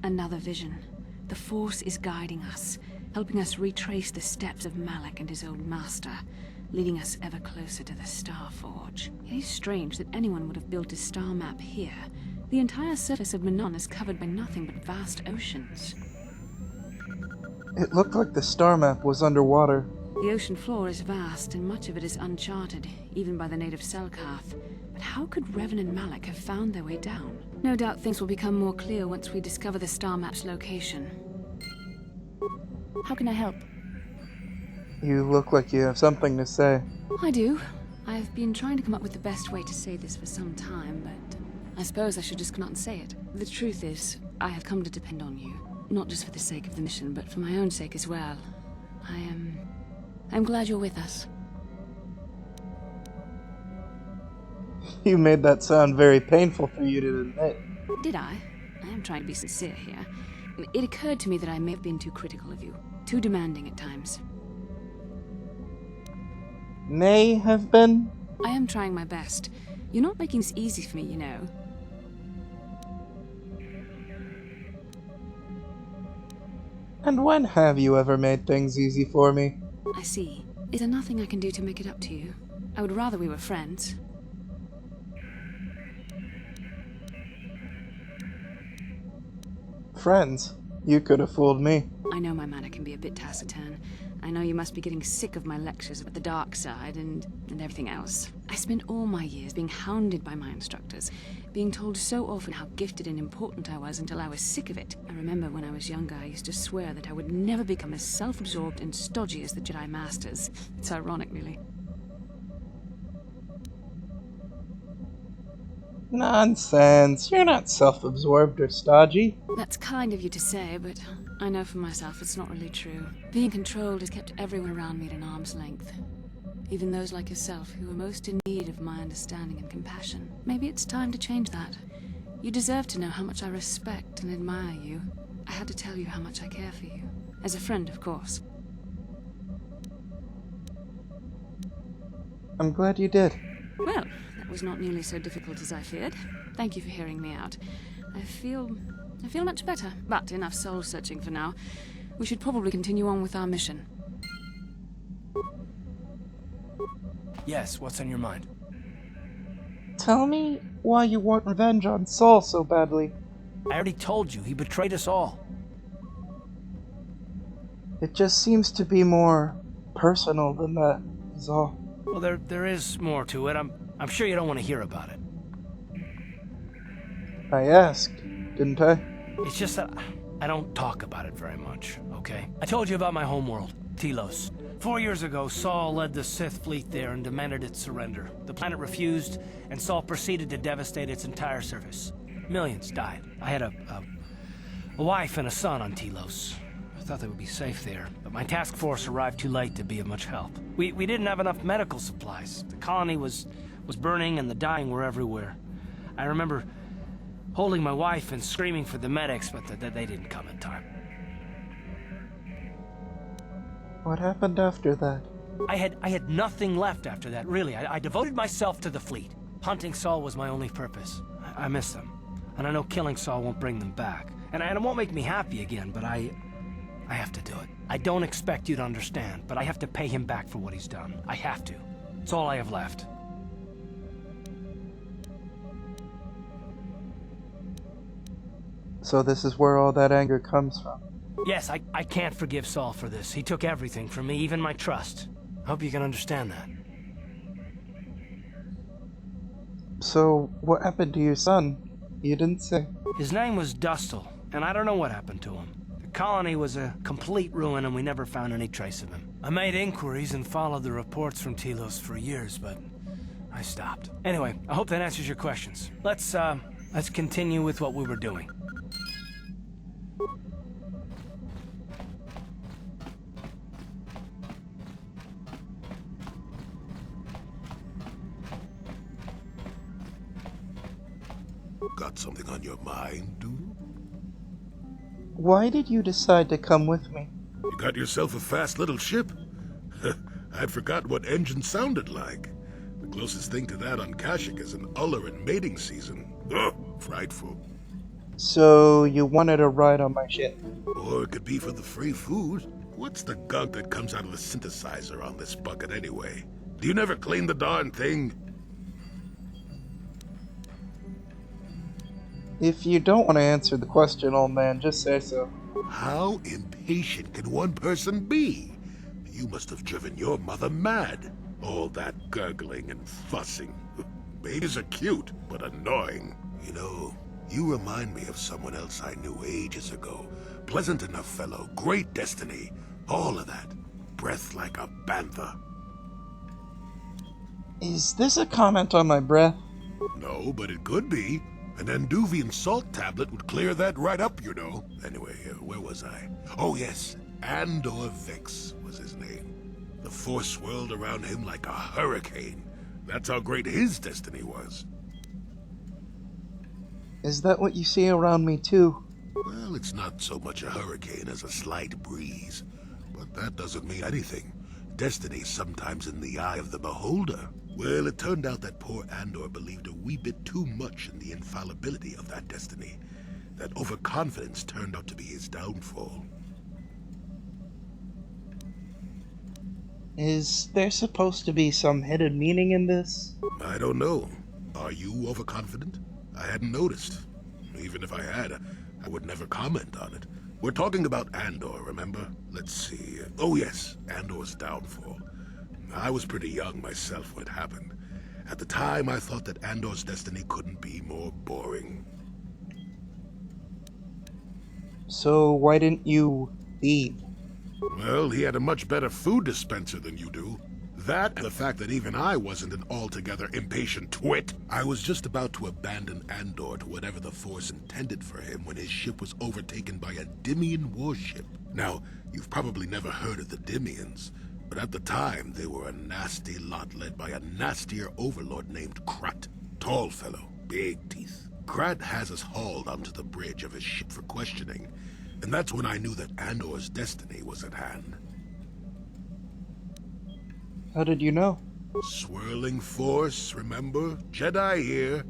Another vision. The Force is guiding us, helping us retrace the steps of Malak and his old master, leading us ever closer to the Star Forge. It is strange that anyone would have built a star map here. The entire surface of Manon is covered by nothing but vast oceans. It looked like the star map was underwater. The ocean floor is vast, and much of it is uncharted, even by the native Selkath. But how could Revan and Malak have found their way down? No doubt things will become more clear once we discover the star map's location. How can I help? You look like you have something to say. I do. I've been trying to come up with the best way to say this for some time, but I suppose I should just come out and say it. The truth is, I have come to depend on you. Not just for the sake of the mission, but for my own sake as well. I'm glad you're with us. You made that sound very painful for you to admit. Did I? I am trying to be sincere here. It occurred to me that I may have been too critical of you, too demanding at times. May have been? I am trying my best. You're not making this easy for me, you know. And when have you ever made things easy for me? I see. Is there nothing I can do to make it up to you? I would rather we were friends. Friends? You could have fooled me. I know my manner can be a bit taciturn. I know you must be getting sick of my lectures about the dark side and everything else. I spent all my years being hounded by my instructors, being told so often how gifted and important I was until I was sick of it. I remember when I was younger, I used to swear that I would never become as self-absorbed and stodgy as the Jedi Masters. It's ironic, really. Nonsense. You're not self-absorbed or stodgy. That's kind of you to say, but I know for myself it's not really true. Being controlled has kept everyone around me at an arm's length. Even those like yourself who are most in need of my understanding and compassion. Maybe it's time to change that. You deserve to know how much I respect and admire you. I had to tell you how much I care for you. As a friend, of course. I'm glad you did. Well, that was not nearly so difficult as I feared. Thank you for hearing me out. I feel much better, but enough soul-searching for now. We should probably continue on with our mission. Yes, what's on your mind? Tell me why you want revenge on Saul so badly. I already told you, he betrayed us all. It just seems to be more personal than that, is all. Well, there is more to it. I'm sure you don't want to hear about it. I asked, didn't I? It's just that I don't talk about it very much, okay? I told you about my homeworld, Telos. 4 years ago, Saul led the Sith fleet there and demanded its surrender. The planet refused, and Saul proceeded to devastate its entire surface. Millions died. I had a wife and a son on Telos. I thought they would be safe there, but my task force arrived too late to be of much help. We didn't have enough medical supplies. The colony was burning and the dying were everywhere. I remember holding my wife and screaming for the medics, but they didn't come in time. What happened after that? I had nothing left after that, really. I devoted myself to the fleet. Hunting Saul was my only purpose. I miss them. And I know killing Saul won't bring them back. And it won't make me happy again, but I have to do it. I don't expect you to understand, but I have to pay him back for what he's done. I have to. It's all I have left. So this is where all that anger comes from. Yes, I can't forgive Saul for this. He took everything from me, even my trust. I hope you can understand that. So, what happened to your son? You didn't say. His name was Dustil, and I don't know what happened to him. The colony was a complete ruin, and we never found any trace of him. I made inquiries and followed the reports from Telos for years, but I stopped. Anyway, I hope that answers your questions. Let's continue with what we were doing. Got something on your mind, dude? Why did you decide to come with me? You got yourself a fast little ship? I'd forgotten what engines sounded like. The closest thing to that on Kashyyyk is an Uller in mating season. Ugh, frightful. So, you wanted a ride on my ship? Or it could be for the free food. What's the gunk that comes out of the synthesizer on this bucket anyway? Do you never clean the darn thing? If you don't want to answer the question, old man, just say so. How impatient can one person be? You must have driven your mother mad. All that gurgling and fussing. Babies are cute, but annoying. You know, you remind me of someone else I knew ages ago. Pleasant enough fellow, great destiny, all of that. Breath like a bantha. Is this a comment on my breath? No, but it could be. An Anduvian salt tablet would clear that right up, you know. Anyway, where was I? Oh yes, Andor Vex was his name. The force swirled around him like a hurricane. That's how great his destiny was. Is that what you see around me too? Well, it's not so much a hurricane as a slight breeze. But that doesn't mean anything. Destiny's sometimes in the eye of the beholder. Well, it turned out that poor Andor believed a wee bit too much in the infallibility of that destiny. That overconfidence turned out to be his downfall. Is there supposed to be some hidden meaning in this? I don't know. Are you overconfident? I hadn't noticed. Even if I had, I would never comment on it. We're talking about Andor, remember? Let's see. Oh yes, Andor's downfall. I was pretty young myself when it happened. At the time, I thought that Andor's destiny couldn't be more boring. So why didn't you leave? Well, he had a much better food dispenser than you do. That, and the fact that even I wasn't an altogether impatient twit. I was just about to abandon Andor to whatever the Force intended for him when his ship was overtaken by a Dimian warship. Now, you've probably never heard of the Dimians, but at the time, they were a nasty lot led by a nastier overlord named Krat. Tall fellow, big teeth. Krat has us hauled onto the bridge of his ship for questioning, and that's when I knew that Andor's destiny was at hand. How did you know? Swirling force, remember? Jedi here.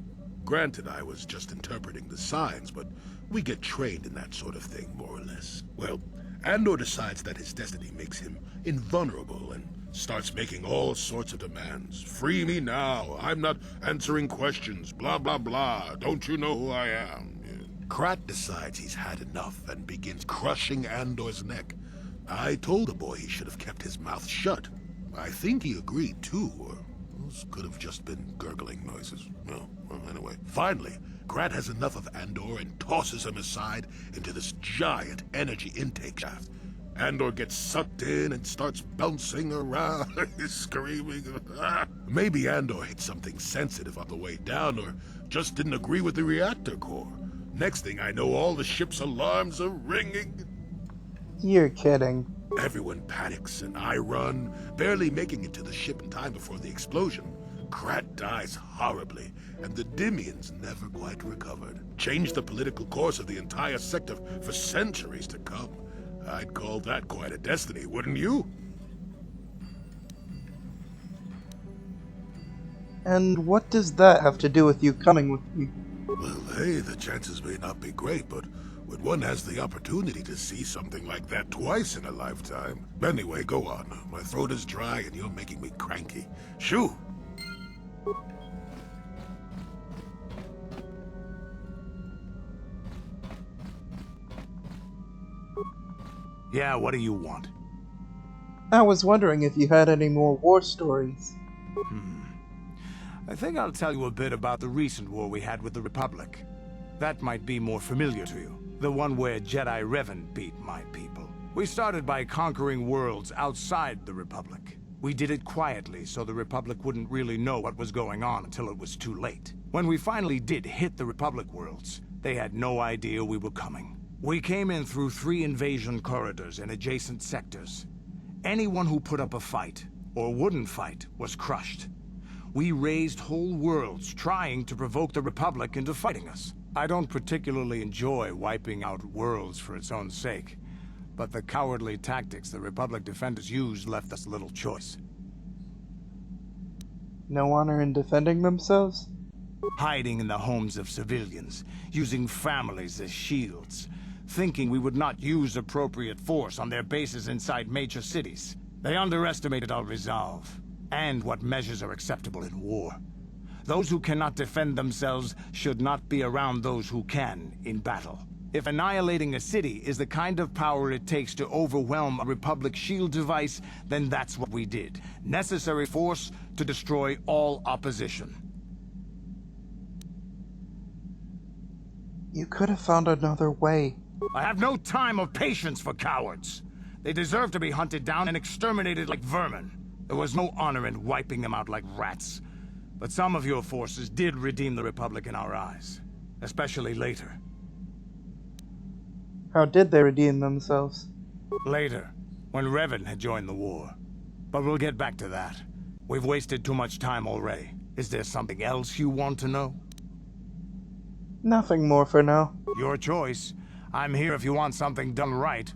Granted, I was just interpreting the signs, but we get trained in that sort of thing, more or less. Well, Andor decides that his destiny makes him invulnerable and starts making all sorts of demands. Free me now. I'm not answering questions. Blah, blah, blah. Don't you know who I am? Yeah. Krat decides he's had enough and begins crushing Andor's neck. I told the boy he should have kept his mouth shut. I think he agreed too, or those could have just been gurgling noises. Well, anyway. Finally, Krat has enough of Andor and tosses him aside into this giant energy intake shaft. Andor gets sucked in and starts bouncing around, screaming. Maybe Andor hit something sensitive on the way down, or just didn't agree with the reactor core. Next thing I know, all the ship's alarms are ringing. You're kidding. Everyone panics, and I run, barely making it to the ship in time before the explosion. Krat dies horribly, and the Dimians never quite recovered. Changed the political course of the entire sector for centuries to come. I'd call that quite a destiny, wouldn't you? And what does that have to do with you coming with me? Well, hey, the chances may not be great, but when one has the opportunity to see something like that twice in a lifetime... Anyway, go on. My throat is dry and you're making me cranky. Shoo! Yeah, what do you want? I was wondering if you had any more war stories. I think I'll tell you a bit about the recent war we had with the Republic. That might be more familiar to you. The one where Jedi Revan beat my people. We started by conquering worlds outside the Republic. We did it quietly so the Republic wouldn't really know what was going on until it was too late. When we finally did hit the Republic worlds, they had no idea we were coming. We came in through 3 invasion corridors in adjacent sectors. Anyone who put up a fight, or wouldn't fight, was crushed. We razed whole worlds trying to provoke the Republic into fighting us. I don't particularly enjoy wiping out worlds for its own sake, but the cowardly tactics the Republic defenders used left us little choice. No honor in defending themselves? hiding in the homes of civilians, using families as shields, thinking we would not use appropriate force on their bases inside major cities. They underestimated our resolve, and what measures are acceptable in war. Those who cannot defend themselves should not be around those who can in battle. If annihilating a city is the kind of power it takes to overwhelm a Republic shield device, then that's what we did. Necessary force to destroy all opposition. You could have found another way. I have no time or patience for cowards. They deserve to be hunted down and exterminated like vermin. There was no honor in wiping them out like rats. But some of your forces did redeem the Republic in our eyes. Especially later. How did they redeem themselves? Later, when Revan had joined the war. But we'll get back to that. We've wasted too much time already. Is there something else you want to know? Nothing more for now. Your choice. I'm here if you want something done right.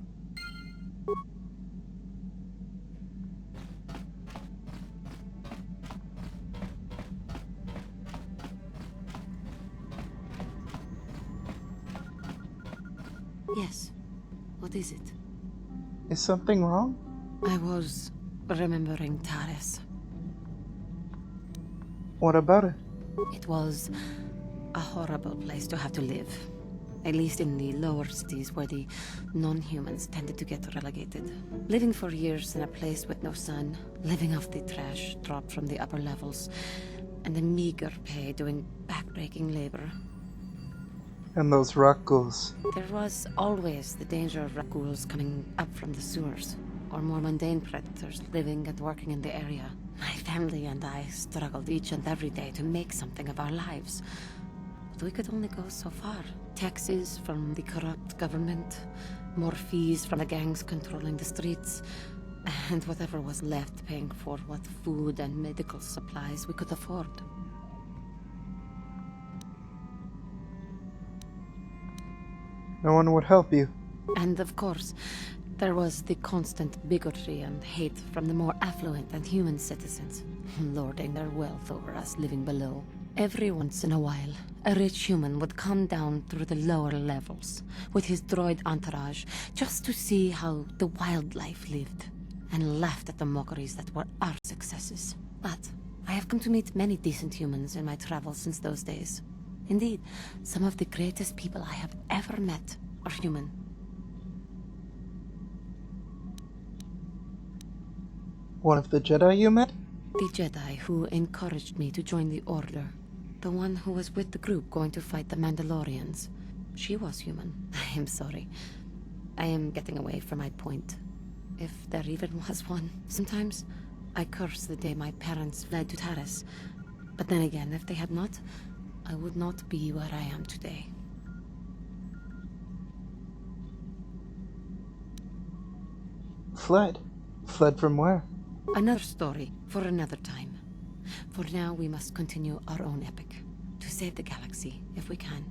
Yes. What is it? Is something wrong? I was remembering Tharrv. What about it? It was a horrible place to have to live. At least in the lower cities where the non-humans tended to get relegated. Living for years in a place with no sun, living off the trash dropped from the upper levels, and the meager pay doing backbreaking labor. And those rock ghouls. There was always the danger of ghouls coming up from the sewers, or more mundane predators living and working in the area. My family and I struggled each and every day to make something of our lives. But we could only go so far. Taxes from the corrupt government, more fees from the gangs controlling the streets, and whatever was left paying for what food and medical supplies we could afford. No one would help you. And of course, there was the constant bigotry and hate from the more affluent and human citizens, lording their wealth over us living below. Every once in a while, a rich human would come down through the lower levels with his droid entourage just to see how the wildlife lived, and laughed at the mockeries that were our successes. But I have come to meet many decent humans in my travels since those days. Indeed, some of the greatest people I have ever met are human. One of the Jedi you met? The Jedi who encouraged me to join the Order. The one who was with the group going to fight the Mandalorians. She was human. I am sorry. I am getting away from my point. If there even was one. Sometimes I curse the day my parents fled to Tharrv. But then again, if they had not, I would not be where I am today. Fled? Fled from where? Another story for another time. For now, we must continue our own epic. To save the galaxy, if we can.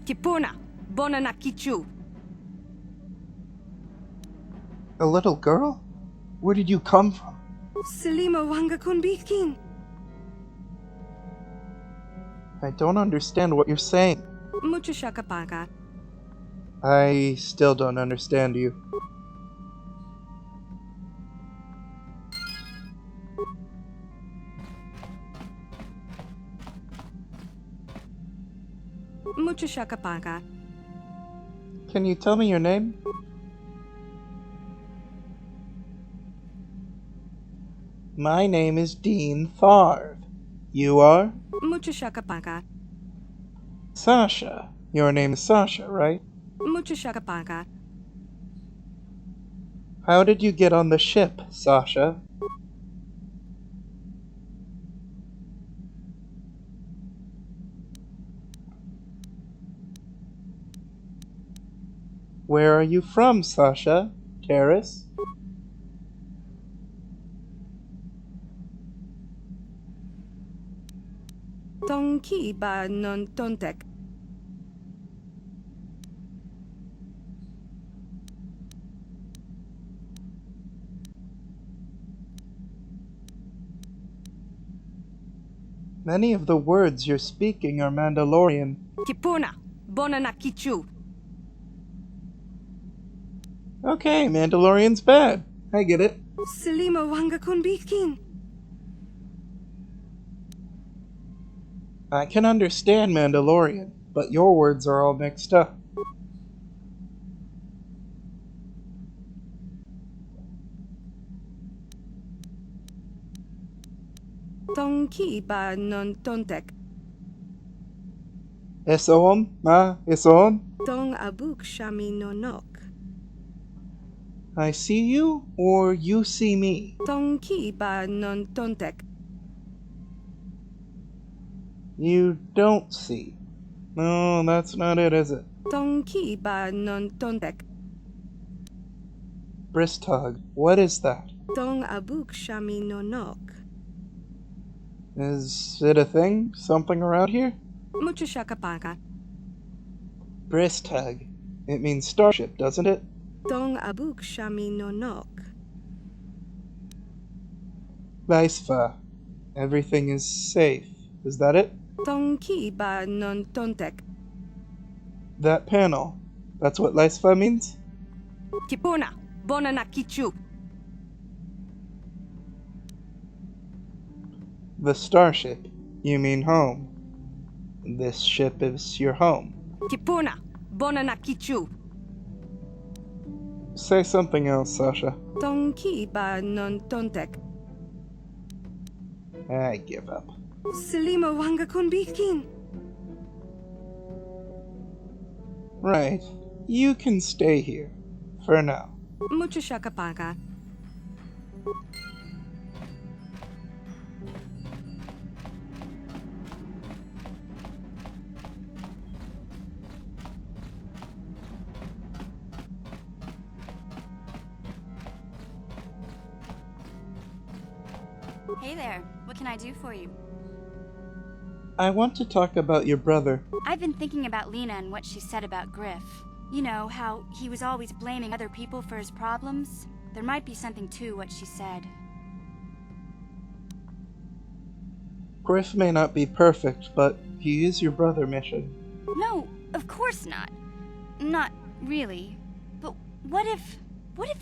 Kipuna, Bonana Kichu. A little girl? Where did you come from? Selima Wanga Kunbitkin. I don't understand what you're saying. Mucho shakapaga. I still don't understand you. Mucho shakapaga. Can you tell me your name? My name is Dean Tharrv. You are? Mucho shakapaga. Sasha. Your name is Sasha, right? Mucho shakapaga. How did you get on the ship, Sasha? Where are you from, Sasha? Terrace? Tonki ba non tontek. Many of the words you're speaking are Mandalorian. Kipuna. Bona na kichu. Okay, Mandalorian's bad. I get it. Selima wanga kunbikin. I can understand Mandalorian, but your words are all mixed up. Tonki ba non tontek. Esoon? Ma? Esoon? Tong abuk shami no nok. I see you, or you see me? Tonki ba non tontek. You don't see. No, that's not it, is it? Tonki ba non tontek. Bristug, what is that? Tong abuk shami no nok. Is it a thing? Something around here? Mucho shakapaga. Bristug. It means starship, doesn't it? Tong abuk shami no nok. Vaisva. Everything is safe. Is that it? Tonki ba non tontek. That panel. That's what Laisva means? Kipuna. Bona na kichu. The starship. You mean home. This ship is your home. Kipuna. Bona na kichu. Say something else, Sasha. Tonki ba non tontek. I give up. Selima wanga kunbikin. Right. You can stay here. For now. Mucho shakapaga. Hey there, what can I do for you? I want to talk about your brother. I've been thinking about Lena and what she said about Griff. You know, how he was always blaming other people for his problems? There might be something to what she said. Griff may not be perfect, but he is your brother, Mission. No, of course not. Not really. But what if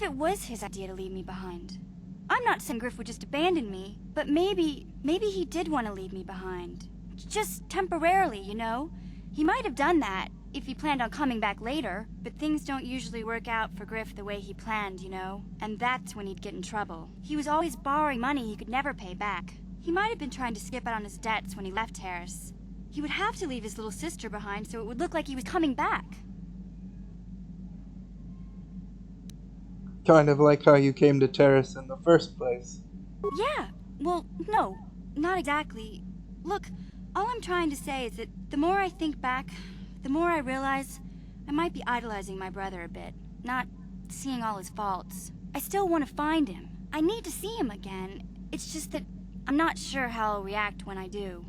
it was his idea to leave me behind? I'm not saying Griff would just abandon me, but maybe he did want to leave me behind. Just temporarily, you know? He might have done that if he planned on coming back later, but things don't usually work out for Griff the way he planned, you know? And that's when he'd get in trouble. He was always borrowing money he could never pay back. He might have been trying to skip out on his debts when he left Harris. He would have to leave his little sister behind so it would look like he was coming back. Kind of like how you came to Terrace in the first place. Yeah, well, no, not exactly. Look, all I'm trying to say is that the more I think back, the more I realize I might be idolizing my brother a bit, not seeing all his faults. I still want to find him. I need to see him again. It's just that I'm not sure how I'll react when I do.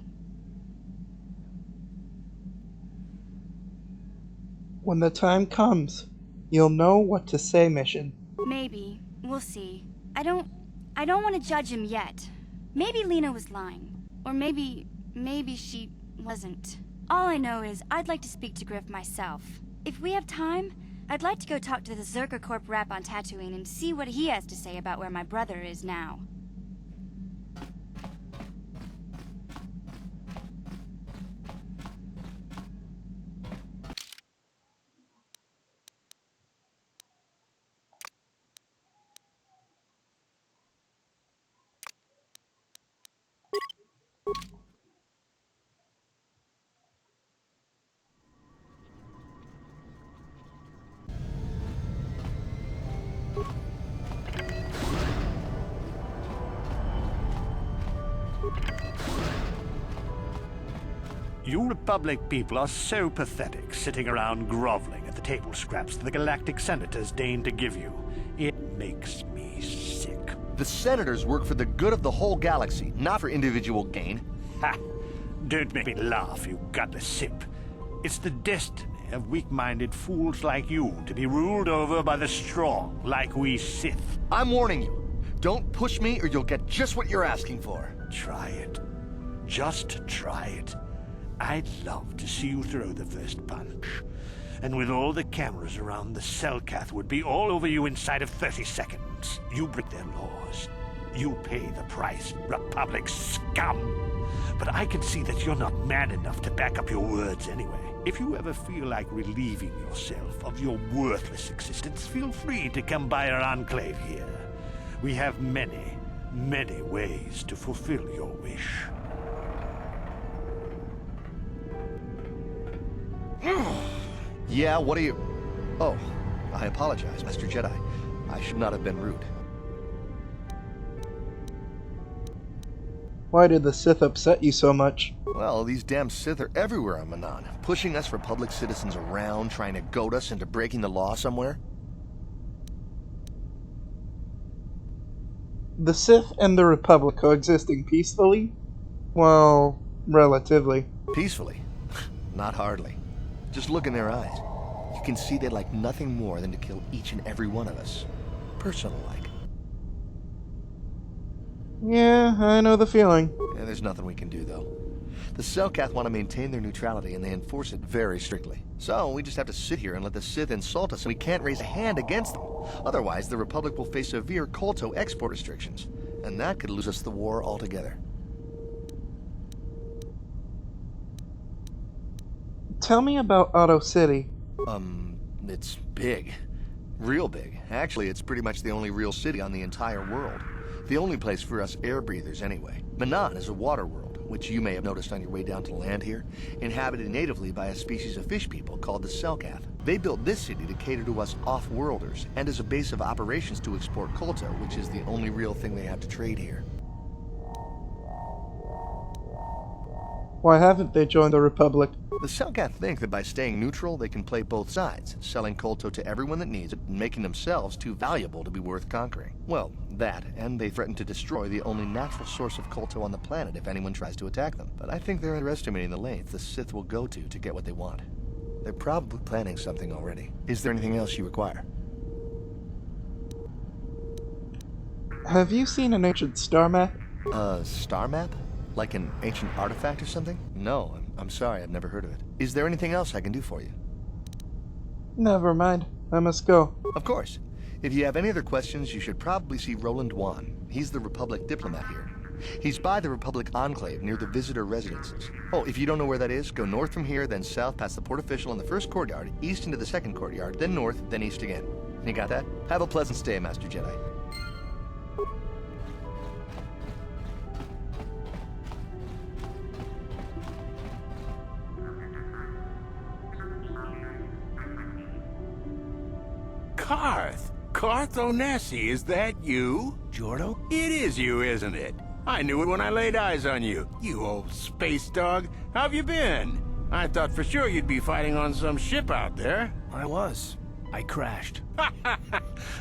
When the time comes, you'll know what to say, Mission. Maybe. We'll see. I don't want to judge him yet. Maybe Lena was lying. Or maybe she wasn't. All I know is I'd like to speak to Griff myself. If we have time, I'd like to go talk to the Zerker Corp rep on Tatooine and see what he has to say about where my brother is now. You Republic people are so pathetic, sitting around groveling at the table scraps the galactic senators deign to give you. It makes me sick. The senators work for the good of the whole galaxy, not for individual gain. Ha! Don't make me laugh, you gutless simp. It's the destiny of weak-minded fools like you to be ruled over by the strong, like we Sith. I'm warning you. Don't push me or you'll get just what you're asking for. Try it. Just try it. I'd love to see you throw the first punch. And with all the cameras around, the Selkath would be all over you inside of 30 seconds. You break their laws. You pay the price, Republic scum. But I can see that you're not man enough to back up your words anyway. If you ever feel like relieving yourself of your worthless existence, feel free to come by our enclave here. We have many, many ways to fulfill your wish. Yeah, what are you... Oh, I apologize, Master Jedi. I should not have been rude. Why did the Sith upset you so much? Well, these damn Sith are everywhere on Manan, pushing us Republic citizens around, trying to goad us into breaking the law somewhere. The Sith and the Republic coexisting peacefully? Well, relatively. Peacefully? Not hardly. Just look in their eyes. You can see they'd like nothing more than to kill each and every one of us. Personal-like. Yeah, I know the feeling. Yeah, there's nothing we can do, though. The Selkath want to maintain their neutrality, and they enforce it very strictly. So, we just have to sit here and let the Sith insult us, and we can't raise a hand against them. Otherwise, the Republic will face severe Kolto export restrictions. And that could lose us the war altogether. Tell me about Otto City. It's big. Real big. Actually, it's pretty much the only real city on the entire world. The only place for us air breathers, anyway. Manan is a water world, which you may have noticed on your way down to land here, inhabited natively by a species of fish people called the Selkath. They built this city to cater to us off-worlders, and as a base of operations to export Kolto, which is the only real thing they have to trade here. Why haven't they joined the Republic? The Selkath think that by staying neutral, they can play both sides, selling Kolto to everyone that needs it, and making themselves too valuable to be worth conquering. Well, that, and they threaten to destroy the only natural source of Kolto on the planet if anyone tries to attack them. But I think they're underestimating the lengths the Sith will go to get what they want. They're probably planning something already. Is there anything else you require? Have you seen an ancient star map? Star map? Like an ancient artifact or something? No, I'm sorry, I've never heard of it. Is there anything else I can do for you? Never mind. I must go. Of course. If you have any other questions, you should probably see Roland Wan. He's the Republic diplomat here. He's by the Republic Enclave near the visitor residences. Oh, if you don't know where that is, go north from here, then south past the port official in the first courtyard, east into the second courtyard, then north, then east again. You got that? Have a pleasant stay, Master Jedi. Carth Onesi, is that you? Jordo? It is you, isn't it? I knew it when I laid eyes on you. You old space dog. How have you been? I thought for sure you'd be fighting on some ship out there. I was. I crashed.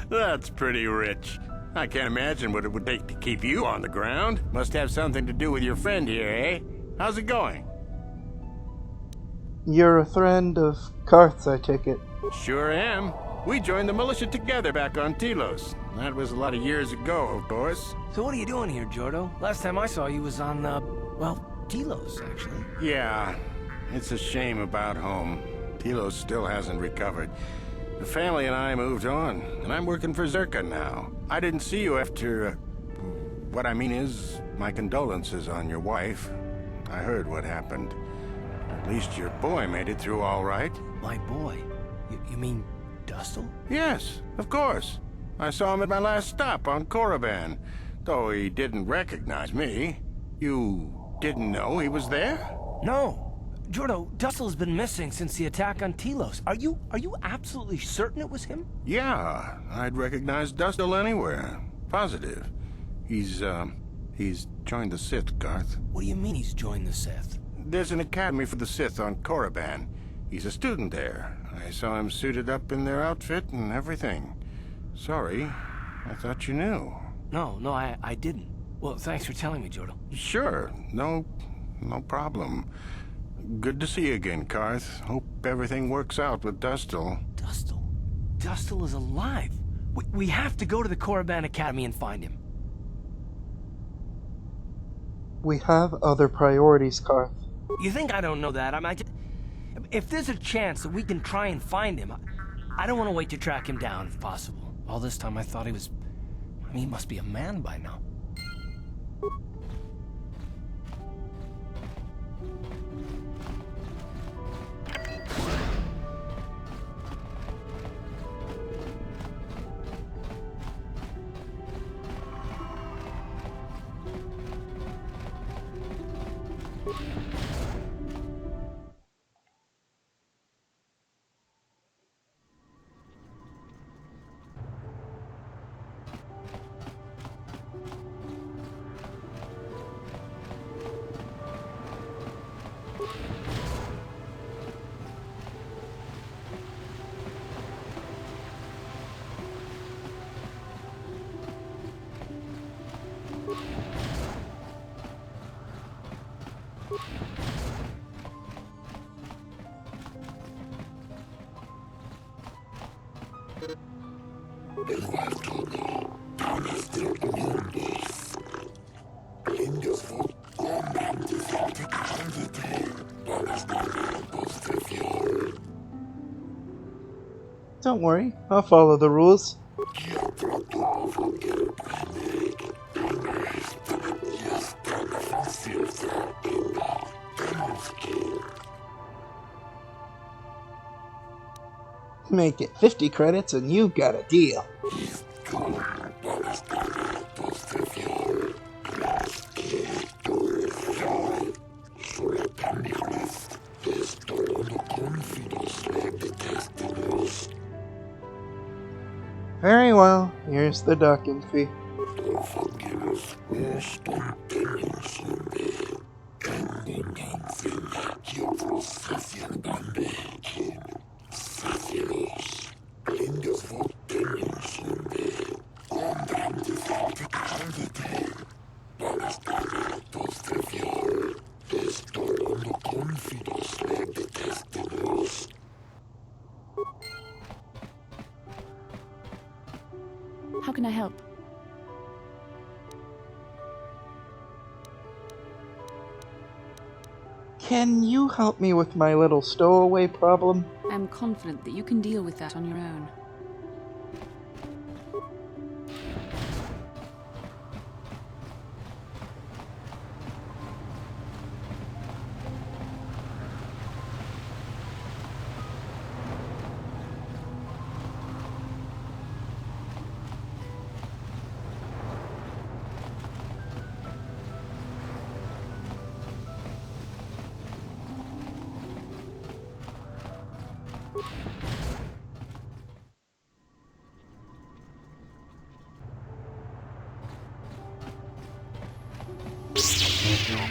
That's pretty rich. I can't imagine what it would take to keep you on the ground. Must have something to do with your friend here, eh? How's it going? You're a friend of Carth's, I take it. Sure am. We joined the militia together back on Telos. That was a lot of years ago, of course. So what are you doing here, Jordo? Last time I saw you was on, well, Telos, actually. Yeah, it's a shame about home. Telos still hasn't recovered. The family and I moved on, and I'm working for Zerka now. I didn't see you after... what I mean is, my condolences on your wife. I heard what happened. At least your boy made it through all right. My boy? You mean Dustle? Yes, of course. I saw him at my last stop on Korriban, though he didn't recognize me. You didn't know he was there? No. Jordo, Dustle's been missing since the attack on Telos. Are you absolutely certain it was him? Yeah, I'd recognize Dustle anywhere. Positive. He's joined the Sith, Garth. What do you mean he's joined the Sith? There's an academy for the Sith on Korriban. He's a student there. I saw him suited up in their outfit and everything. Sorry, I thought you knew. No, I didn't. Well, thanks for telling me, Jordo. Sure, no problem. Good to see you again, Karth. Hope everything works out with Dustle. Dustle? Dustle is alive. We have to go to the Korriban Academy and find him. We have other priorities, Karth. You think I don't know that? If there's a chance that we can try and find him, I don't want to wait to track him down if possible. All this time I thought he was... I mean, he must be a man by now. Don't worry, I'll follow the rules. Make it 50 credits and you got a deal. Very well, here's the docking fee. How can I help? Can you help me with my little stowaway problem? I'm confident that you can deal with that on your own.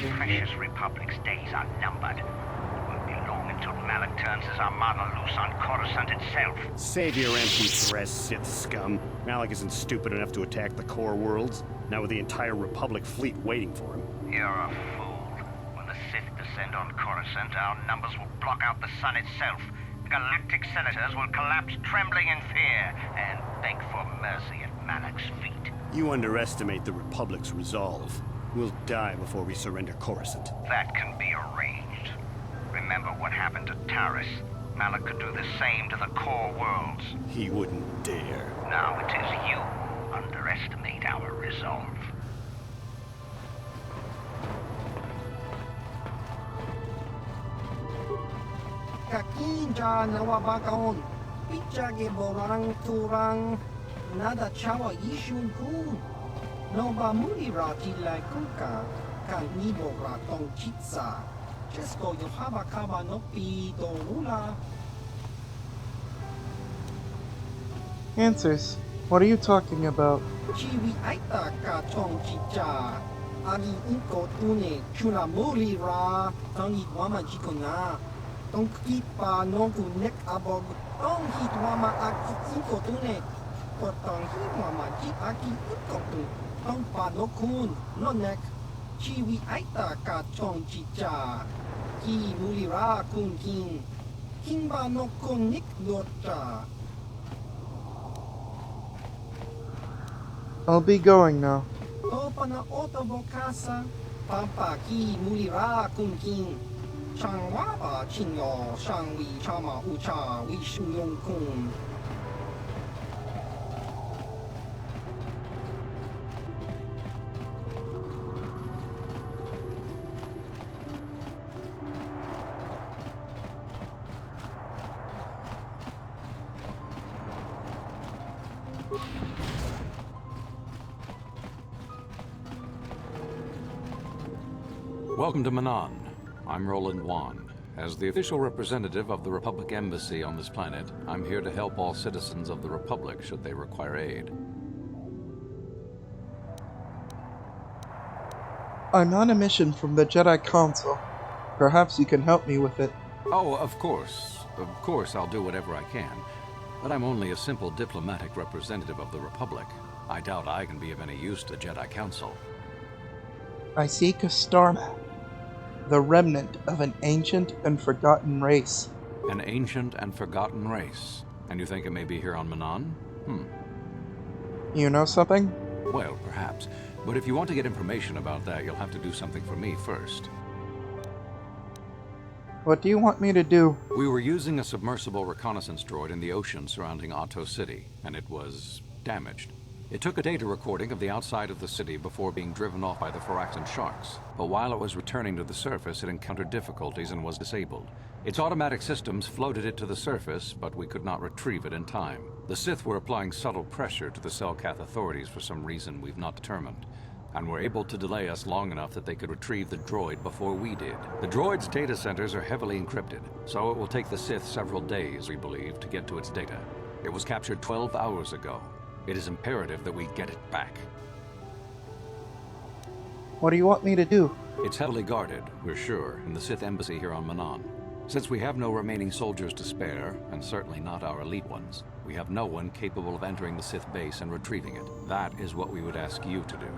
Your precious Republic's days are numbered. It won't be long until Malak turns his armada loose on Coruscant itself. Save your empty threats, Sith scum. Malak isn't stupid enough to attack the core worlds, not with the entire Republic fleet waiting for him. You're a fool. When the Sith descend on Coruscant, our numbers will block out the sun itself. The galactic senators will collapse trembling in fear and beg for mercy at Malak's feet. You underestimate the Republic's resolve. We'll die before we surrender Coruscant. That can be arranged. Remember what happened to Tharrv? Malak could do the same to the core worlds. He wouldn't dare. Now it is you underestimate our resolve. Kakinja nawabakaon. Pichage borang turang. Nada chawa ishun kun. Nova mulira tilai kuka. Kan nibora tong chitsa. Chesko yohaba kaba no pi dorula. Answers. What are you talking about? Chiwi aita ka tong chicha. Agi inko tune chuna mulira. Tangi wama chikona. Tong kipa nongu nek abog. Tong hit wama aki inko tune. Potong hit wama chi aki inko tune. Tong pa no kun no nek. Chiwi aita ka tong chicha. Ki mulira kun king. Kimba no kun nik lota. I'll be going now. Topa na otobokasa. Papa ki mulira kun king. Chang waba chinyo shang wi chama ucha wi shuyong kun. Welcome to Manan. I'm Roland Wan. As the official representative of the Republic Embassy on this planet, I'm here to help all citizens of the Republic should they require aid. I'm on a mission from the Jedi Council. Perhaps you can help me with it. Oh, of course. Of course I'll do whatever I can. But I'm only a simple diplomatic representative of the Republic. I doubt I can be of any use to Jedi Council. I seek a star map. The remnant of an ancient and forgotten race. An ancient and forgotten race. And you think it may be here on Manan? You know something? Well, perhaps. But if you want to get information about that, you'll have to do something for me first. What do you want me to do? We were using a submersible reconnaissance droid in the ocean surrounding Otto City, and it was damaged. It took a data recording of the outside of the city before being driven off by the Phoraxan sharks. But while it was returning to the surface, it encountered difficulties and was disabled. Its automatic systems floated it to the surface, but we could not retrieve it in time. The Sith were applying subtle pressure to the Selkath authorities for some reason we've not determined, and were able to delay us long enough that they could retrieve the droid before we did. The droid's data centers are heavily encrypted, so it will take the Sith several days, we believe, to get to its data. It was captured 12 hours ago. It is imperative that we get it back. What do you want me to do? It's heavily guarded, we're sure, in the Sith embassy here on Manan. Since we have no remaining soldiers to spare, and certainly not our elite ones, we have no one capable of entering the Sith base and retrieving it. That is what we would ask you to do.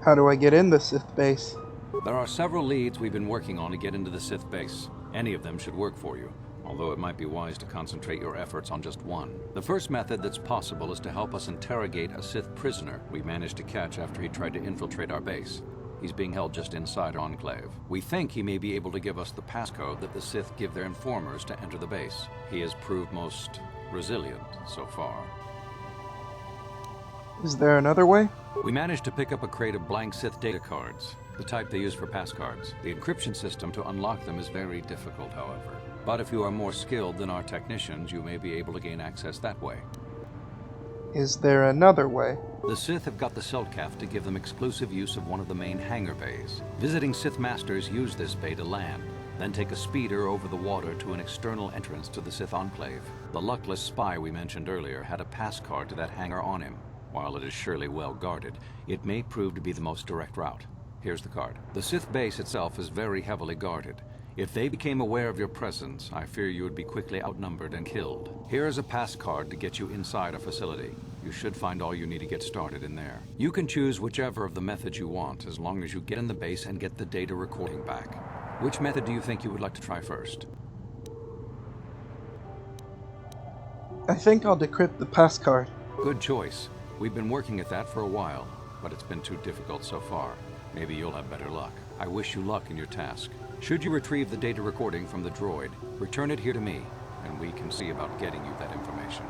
How do I get in the Sith base? There are several leads we've been working on to get into the Sith base. Any of them should work for you, although it might be wise to concentrate your efforts on just one. The first method that's possible is to help us interrogate a Sith prisoner we managed to catch after he tried to infiltrate our base. He's being held just inside Enclave. We think he may be able to give us the passcode that the Sith give their informers to enter the base. He has proved most resilient so far. Is there another way? We managed to pick up a crate of blank Sith data cards, the type they use for passcards. The encryption system to unlock them is very difficult, however. But if you are more skilled than our technicians, you may be able to gain access that way. Is there another way? The Sith have got the Selkath to give them exclusive use of one of the main hangar bays. Visiting Sith Masters use this bay to land, then take a speeder over the water to an external entrance to the Sith Enclave. The luckless spy we mentioned earlier had a pass card to that hangar on him. While it is surely well guarded, it may prove to be the most direct route. Here's the card. The Sith base itself is very heavily guarded. If they became aware of your presence, I fear you would be quickly outnumbered and killed. Here is a pass card to get you inside a facility. You should find all you need to get started in there. You can choose whichever of the methods you want, as long as you get in the base and get the data recording back. Which method do you think you would like to try first? I think I'll decrypt the pass card. Good choice. We've been working at that for a while. but it's been too difficult so far. Maybe you'll have better luck. I wish you luck in your task. Should you retrieve the data recording from the droid, return it here to me, and we can see about getting you that information.